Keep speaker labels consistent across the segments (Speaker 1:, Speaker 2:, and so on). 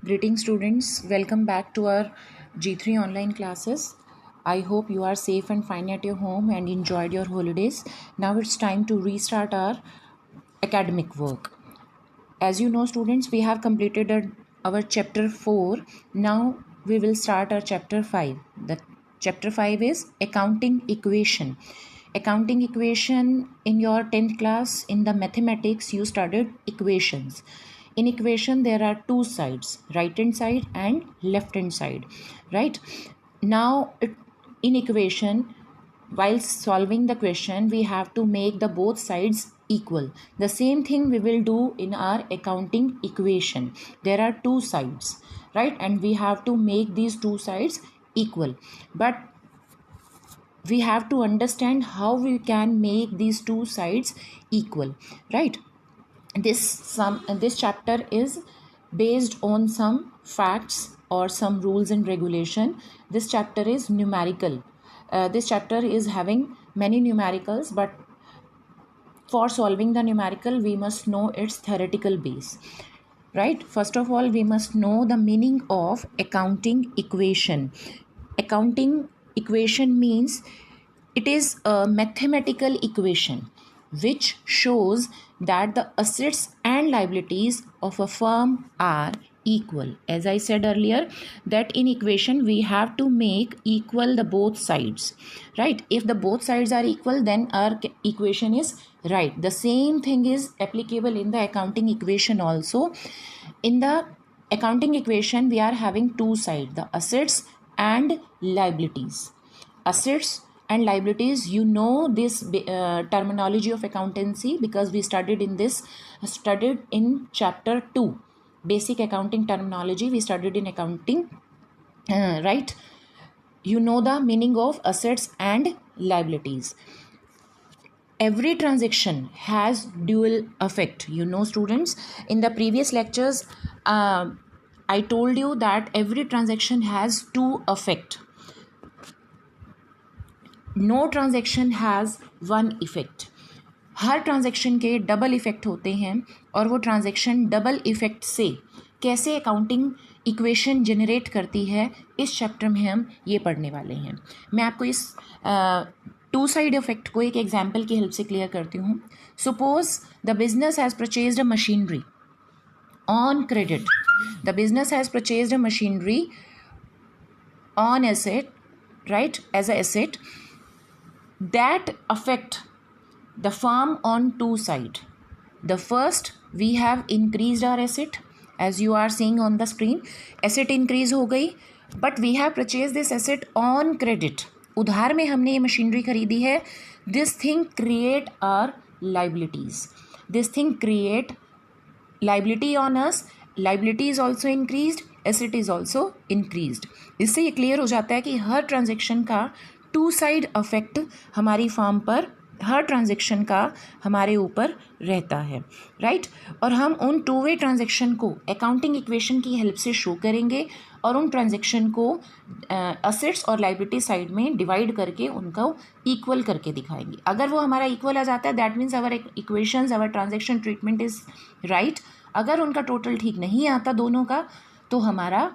Speaker 1: Greetings students, welcome back to our G3 online classes. I hope you are safe and fine at your home and enjoyed your holidays. Now it's time to restart our academic work. As you know students, we have completed our chapter 4. Now we will start our chapter 5. The chapter 5 is accounting equation. Accounting equation, in your 10th class in the mathematics you studied equations. In equation there are two sides, right hand side and left hand side, right? Now in equation, while solving the question we have to make the both sides equal. The same thing we will do in our accounting equation. There are two sides, right? And we have to make these two sides equal, but we have to understand how we can make these two sides equal, right? This chapter is based on some facts or some rules and regulation. This chapter is numerical. This chapter is having many numericals, but for solving the numerical we must know its theoretical base, right? First of all, we must know the meaning of accounting equation. Accounting equation means it is a mathematical equation which shows that the assets and liabilities of a firm are equal. As I said earlier, that in equation we have to make equal the both sides, right? If the both sides are equal, then our equation is right. The same thing is applicable in the accounting equation also. In the accounting equation we are having two sides, the assets and liabilities. Assets and liabilities, you know this terminology of accountancy because we studied in chapter 2, basic accounting terminology we studied in accounting, right? You know the meaning of assets and liabilities. Every transaction has dual effect, you know students. In the previous lectures I told you that every transaction has two effect. No transaction has one effect. हर transaction के double effect होते हैं और वो transaction double effect से कैसे accounting equation generate करती है, इस चैप्टर में हम ये पढ़ने वाले हैं. मैं आपको इस टू साइड इफ़ेक्ट को एक एग्जाम्पल की हेल्प से क्लियर करती हूँ. Suppose the business has purchased a machinery on credit. The business has purchased a machinery on asset, right, as a asset that affect the firm on two sides. The first, we have increased our asset, as you are seeing on the screen. Asset increase हो गई, but we have purchased this asset on credit. उधार में हमने ये machinery खरीदी है. This thing create our liabilities. This thing create liability on us. Liability is also increased, asset is also increased. इससे ये क्लियर हो जाता है कि हर ट्रांजैक्शन का टू साइड अफेक्ट हमारी फर्म पर, हर ट्रांजैक्शन का हमारे ऊपर रहता है, राइट? और हम उन टू वे ट्रांजैक्शन को अकाउंटिंग इक्वेशन की हेल्प से शो करेंगे और उन ट्रांजैक्शन को असेट्स और लाइबिलिटी साइड में डिवाइड करके उनको इक्वल करके दिखाएंगे. अगर वो हमारा इक्वल आ जाता है, that means our equations, our transaction treatment is right. अगर उनका टोटल ठीक नहीं आता दोनों का, तो हमारा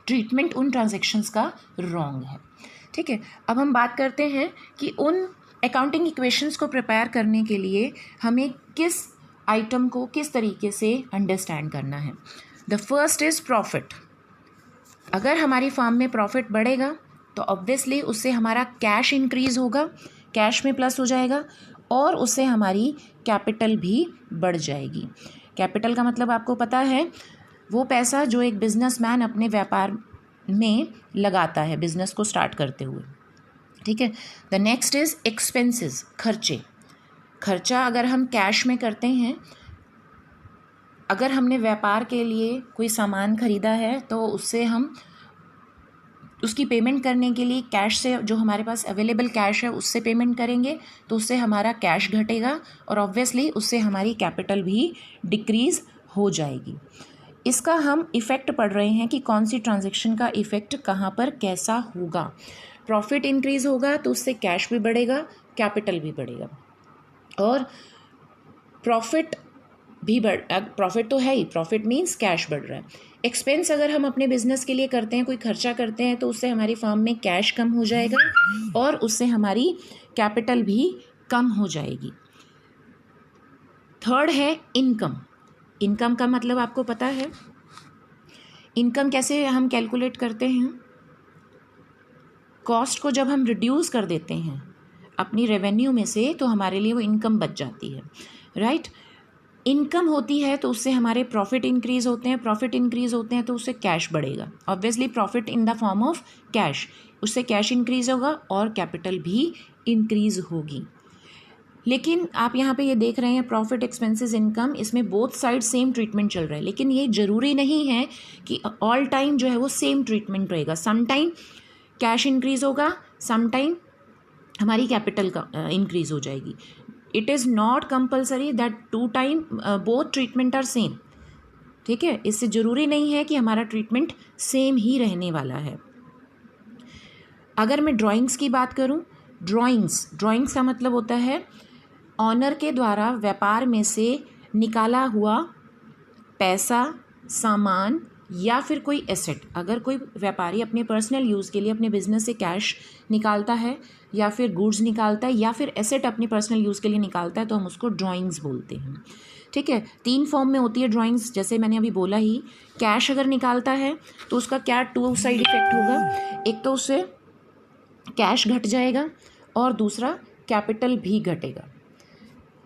Speaker 1: ट्रीटमेंट उन ट्रांजैक्शंस का रॉन्ग है. ठीक है, अब हम बात करते हैं कि उन अकाउंटिंग इक्वेशंस को प्रिपेयर करने के लिए हमें किस आइटम को किस तरीके से अंडरस्टैंड करना है. The first is profit. अगर हमारी फर्म में प्रॉफिट बढ़ेगा तो ऑब्वियसली उससे हमारा कैश इंक्रीज होगा, कैश में प्लस हो जाएगा और उससे हमारी कैपिटल भी बढ़ जाएगी. कैपिटल का मतलब आपको पता है, वो पैसा जो एक बिजनेसमैन अपने व्यापार में लगाता है बिजनेस को स्टार्ट करते हुए. ठीक है. द नेक्स्ट इज एक्सपेंसेस, खर्चे. खर्चा अगर हम कैश में करते हैं, अगर हमने व्यापार के लिए कोई सामान खरीदा है तो उससे हम उसकी पेमेंट करने के लिए कैश से, जो हमारे पास अवेलेबल कैश है उससे पेमेंट करेंगे, तो उससे हमारा कैश घटेगा और ऑब्वियसली उससे हमारी कैपिटल भी डिक्रीज़ हो जाएगी. इसका हम इफ़ेक्ट पढ़ रहे हैं कि कौन सी ट्रांजैक्शन का इफ़ेक्ट कहाँ पर कैसा होगा. प्रॉफिट इंक्रीज़ होगा तो उससे कैश भी बढ़ेगा, कैपिटल भी बढ़ेगा. और प्रॉफिट तो है ही, प्रॉफिट मीन्स कैश बढ़ रहा है. एक्सपेंस अगर हम अपने बिजनेस के लिए करते हैं, कोई खर्चा करते हैं, तो उससे हमारी फर्म में कैश कम हो जाएगा और उससे हमारी कैपिटल भी कम हो जाएगी। थर्ड है इनकम। इनकम का मतलब आपको पता है, इनकम कैसे हम कैलकुलेट करते हैं? कॉस्ट को जब हम रिड्यूस कर देते हैं अपनी रेवेन्यू में से, तो हमारे लिए वो इनकम बच जाती है, राइट। इनकम होती है तो उससे हमारे प्रॉफिट इंक्रीज होते हैं, प्रॉफिट इंक्रीज होते हैं तो उससे कैश बढ़ेगा, obviously profit in the form of cash, उससे कैश इंक्रीज होगा और कैपिटल भी इंक्रीज होगी। लेकिन आप यहाँ पे ये देख रहे हैं प्रॉफिट, एक्सपेंसेस, इनकम, इसमें बोथ साइड सेम ट्रीटमेंट चल रहा है, लेकिन ये ज़रूरी नहीं है कि ऑल टाइम जो है वो सेम ट्रीटमेंट रहेगा। सम टाइम कैश इंक्रीज होगा, सम टाइम हमारी कैपिटल का इंक्रीज हो जाएगी। It is not compulsory that two time both treatment are same, ठीक है। इससे ज़रूरी नहीं है कि हमारा ट्रीटमेंट सेम ही रहने वाला है। अगर मैं ड्राइंग्स की बात करूं, ड्राइंग्स का मतलब होता है ऑनर के द्वारा व्यापार में से निकाला हुआ पैसा, सामान या फिर कोई एसेट। अगर कोई व्यापारी अपने पर्सनल यूज़ के लिए अपने बिजनेस से कैश निकालता है या फिर गुड्स निकालता है या फिर एसेट अपनी पर्सनल यूज़ के लिए निकालता है, तो हम उसको ड्राइंग्स बोलते हैं, ठीक है। 3 फॉर्म में होती है ड्राइंग्स, जैसे मैंने अभी बोला ही। कैश अगर निकालता है तो उसका क्या 2 साइड इफेक्ट होगा, एक तो उससे कैश घट जाएगा और दूसरा कैपिटल भी घटेगा।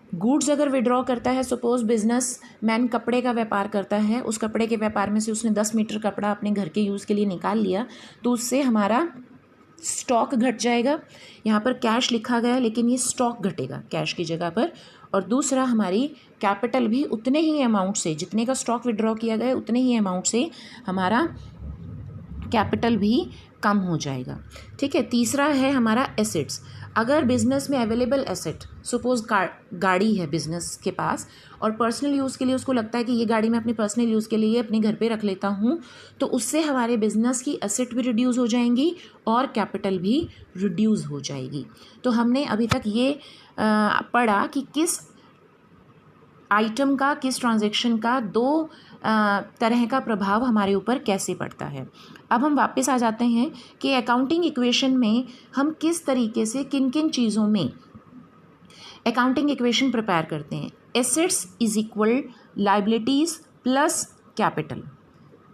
Speaker 1: गुड्स अगर विड्रॉ करता है, सपोज बिजनेस मैन कपड़े का व्यापार करता है, उस कपड़े के व्यापार में से उसने 10 मीटर कपड़ा अपने घर के यूज़ के लिए निकाल लिया, तो उससे हमारा स्टॉक घट जाएगा। यहाँ पर कैश लिखा गया लेकिन ये स्टॉक घटेगा कैश की जगह पर। और दूसरा, हमारी कैपिटल भी उतने ही अमाउंट से, जितने का स्टॉक विड्रॉ किया गया उतने ही अमाउंट से हमारा कैपिटल भी कम हो जाएगा, ठीक है। तीसरा है हमारा एसेट्स। अगर बिजनेस में अवेलेबल एसेट, सपोज गाड़ी है बिजनेस के पास और पर्सनल यूज़ के लिए उसको लगता है कि ये गाड़ी मैं अपने पर्सनल यूज़ के लिए अपने घर पे रख लेता हूँ, तो उससे हमारे बिजनेस की एसेट भी रिड्यूस हो जाएंगी और कैपिटल भी रिड्यूस हो जाएगी। तो हमने अभी तक ये पढ़ा कि किस आइटम का, किस ट्रांजैक्शन का 2 तरह का प्रभाव हमारे ऊपर कैसे पड़ता है। अब हम वापस आ जाते हैं कि अकाउंटिंग इक्वेशन में हम किस तरीके से किन किन चीज़ों में अकाउंटिंग इक्वेशन प्रिपेयर करते हैं। Assets is equal liabilities plus capital,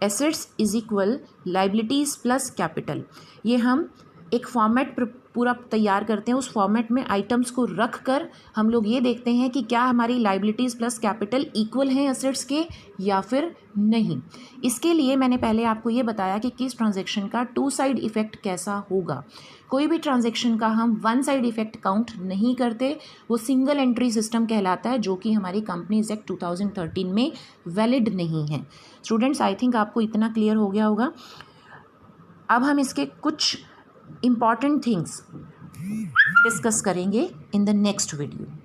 Speaker 1: assets is equal liabilities plus capital, ये हम एक फॉर्मेट पूरा तैयार करते हैं। उस फॉर्मेट में आइटम्स को रख कर हम लोग ये देखते हैं कि क्या हमारी लाइबिलिटीज़ प्लस कैपिटल इक्वल हैं एसेट्स के या फिर नहीं। इसके लिए मैंने पहले आपको ये बताया कि किस ट्रांजैक्शन का 2 साइड इफ़ेक्ट कैसा होगा। कोई भी ट्रांजैक्शन का हम 1 साइड इफ़ेक्ट काउंट नहीं करते, वो सिंगल एंट्री सिस्टम कहलाता है, जो कि हमारी कंपनीज एक्ट 2013 में वैलिड नहीं है। स्टूडेंट्स, आई थिंक आपको इतना क्लियर हो गया होगा। अब हम इसके कुछ important things discuss करेंगे in the next video।